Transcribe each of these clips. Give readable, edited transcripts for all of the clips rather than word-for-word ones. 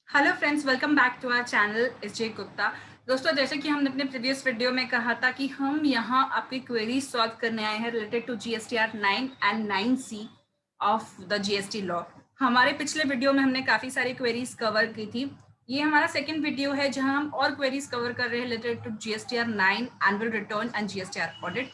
Hello friends, welcome back to our channel SJ Gupta. दोस्तों, जैसे कि हमने अपने प्रीवियस वीडियो में कहा था कि हम यहाँ आपकी क्वेरी सॉल्व करने आए हैं related to GSTR 9 and 9C of the GST law. हमारे पिछले वीडियो में हमने काफ़ी सारी क्वेरीज कवर की थी। ये हमारा सेकंड वीडियो है जहाँ हम और क्वेरीज कवर कर रहे हैं related to GSTR 9 annual return and GSTR audit.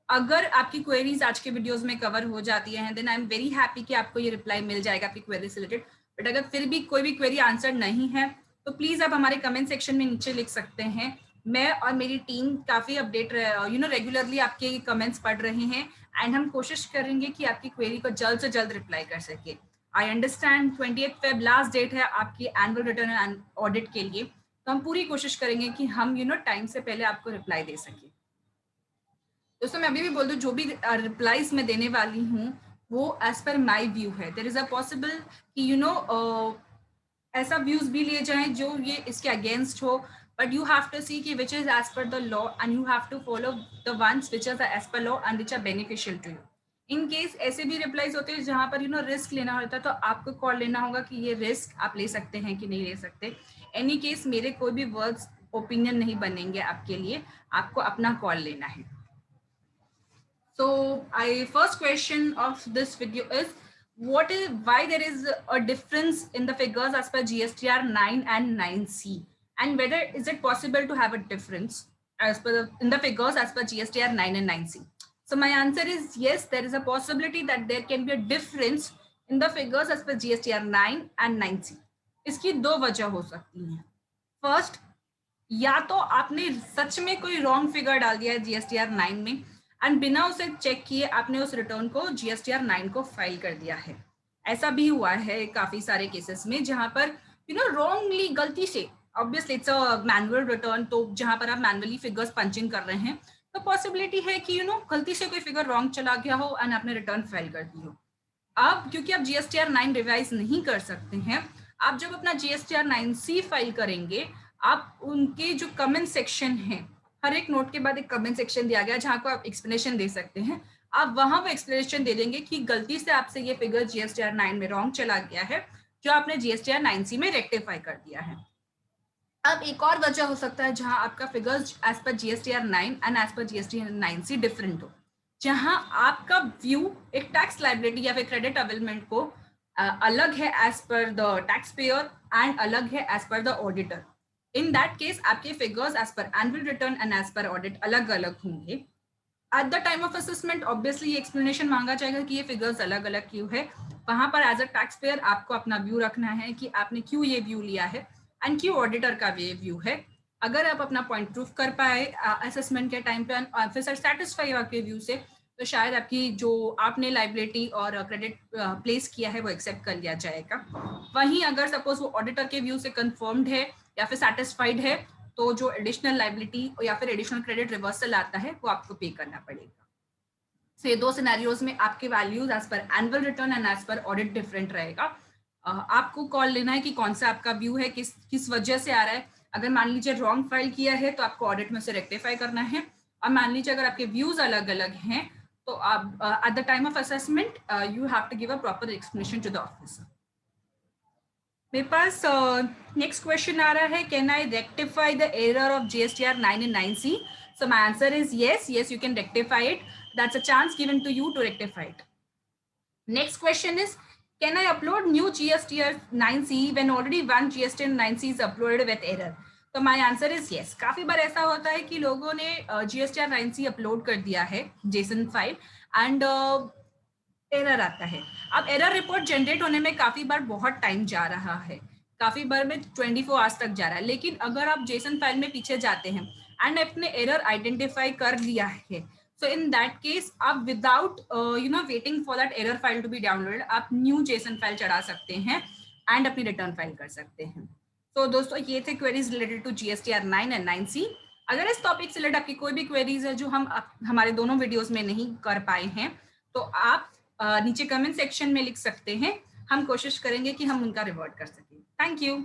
अगर आपकी क्वेरीज आज के वीडियोस में कवर हो जाती हैं then I am very happy कि आपको ये रिप्लाई मिल जाएगा आपकी क्वेरी से रिलेटेड। बट अगर फिर भी कोई भी क्वेरी आंसर नहीं है तो प्लीज आप हमारे कमेंट सेक्शन में नीचे लिख सकते हैं। मैं और मेरी टीम काफी अपडेट रेगुलरली आपके कमेंट्स पढ़ रहे हैं एंड हम कोशिश करेंगे कि आपकी क्वेरी को जल्द से जल्द रिप्लाई कर सके। I understand 28 Feb last date है आपकी एनुअल रिटर्न एंड ऑडिट के लिए, तो हम पूरी कोशिश करेंगे कि हम टाइम से पहले आपको रिप्लाई दे सके। दोस्तों, मैं अभी भी बोल दूं, जो भी रिप्लाईज मैं देने वाली हूँ वो एज पर माई व्यू है। देर इज अ पॉसिबल कि ऐसा व्यूज भी लिए जाएं जो ये इसके अगेंस्ट हो, but you have to see कि which is as per the law and you have to follow the ones which are as per law and which are beneficial to you. In case ऐसे भी replies होते हैं जहां पर risk लेना होता है तो आपको कॉल लेना होगा कि ये रिस्क आप ले सकते हैं कि नहीं ले सकते। एनी केस मेरे कोई भी वर्ड्स ओपिनियन नहीं बनेंगे आपके लिए, आपको अपना कॉल लेना है। So, first question of this video is why there is a difference in the figures as per GSTR 9 and 9C, and whether is it possible to have a difference as per in the figures as per GSTR 9 and 9C. So my answer is yes, there is a possibility that there can be a difference in the figures as per GSTR 9 and 9C. इसकी दो वजह हो सकती हैं। First, या तो आपने सच में कोई रॉन्ग फिगर डाल दिया है जीएसटीआर 9 में एंड बिना उसे चेक किए आपने उस रिटर्न को जीएसटीआर 9 को फाइल कर दिया है। ऐसा भी हुआ है काफी सारे केसेस में जहां पर रॉन्गली, गलती से, obviously it's a manual return, तो जहां पर आप मैनुअली फिगर्स पंचिंग कर रहे हैं तो पॉसिबिलिटी है कि गलती से कोई फिगर रॉन्ग चला गया हो एंड आपने रिटर्न फाइल कर दी हो। अब क्योंकि आप जीएसटीआर 9 रिवाइज नहीं कर सकते हैं, आप जब अपना जीएसटीआर 9C फाइल करेंगे, आप उनके जो कमेंट सेक्शन है, हर एक नोट के बाद एक कमेंट सेक्शन दिया गया जहां को आप एक्सप्लेनेशन दे सकते हैं, आप वहां पर एक्सप्लेनेशन दे देंगे कि गलती से आपसे ये फिगर जीएसटीआर 9 में रॉन्ग चला गया है जो आपने जीएसटीआर 9C में रेक्टिफाई कर दिया है। अब एक और वजह हो सकता है जहां आपका figures as per GSTR 9 and as per GSTR 9C different हो, जहां आपका व्यू एक टैक्स लाइबिलिटी या फिर क्रेडिट अवेलमेंट को अलग है as per the tax payer and अलग है as per the auditor. In that case आपके figures as per annual return and as per audit अलग अलग होंगे। At the time of assessment obviously ये एक्सप्लेनेशन मांगा जाएगा कि ये फिगर्स अलग अलग क्यों है। वहां पर एज अ टैक्स पेयर आपको अपना व्यू रखना है कि आपने क्यों ये व्यू लिया है एंड क्यों ऑडिटर का ये व्यू है। अगर आप अपना पॉइंट प्रूफ कर पाए असेसमेंट के टाइम पे ऑफिसर सेटिस्फाई आपके व्यू से, तो शायद आपकी जो आपने लाइबिलिटी और क्रेडिट प्लेस किया है वो एक्सेप्ट कर लिया जाएगा। वहीं अगर सपोज वो ऑडिटर के व्यू से कंफर्म्ड है या फिर सेटिस्फाइड है तो जो एडिशनल लाइबिलिटी या फिर एडिशनल क्रेडिट रिवर्सल आता है वो आपको पे करना पड़ेगा। सो ये दो सिनेरियोज में आपके values as per annual return and as per audit different रहेगा। आपको कॉल लेना है कि कौन सा आपका व्यू है, किस वजह से आ रहा है। अगर मान लीजिए रॉन्ग फाइल किया है तो आपको ऑडिट में से रेक्टिफाई करना है, और मान लीजिए अगर आपके व्यूज अलग अलग हैं तो आप at the time of assessment you have to give a proper explanation to the officer. मेरे पास नेक्स्ट क्वेश्चन आ रहा है, can I rectify the error of GSTR 9 and 9C? So my answer is yes, you can rectify it. That's a chance given to you to rectify it. Next question is, can I upload new GSTR 9C when already one GSTR 9C is uploaded with error? तो my answer is yes. काफी बार ऐसा होता है कि लोगों ने GSTR 9C upload कर दिया है जेसन फाइल एंड एरर आता है। अब एरर रिपोर्ट जनरेट होने में काफी बार बहुत टाइम जा रहा है, काफी बार में 24 आवर्स तक जा रहा है, लेकिन अगर आप जेसन फाइल में पीछे जाते हैं एंड आपने एरर आइडेंटिफाई कर लिया है, सो इन दैट केस आप without waiting for that error file to be downloaded आप न्यू जेसन फाइल चढ़ा सकते हैं एंड अपनी रिटर्न फाइल कर सकते हैं। तो दोस्तों, ये थे queries related to GSTR 9 and 9C। अगर इस टॉपिक से रिलेटेड आपकी कोई भी क्वेरीज है जो हम हमारे दोनों वीडियोस में नहीं कर पाए हैं तो आप नीचे कमेंट सेक्शन में लिख सकते हैं, हम कोशिश करेंगे कि हम उनका रिवर्ट कर सकें। Thank you.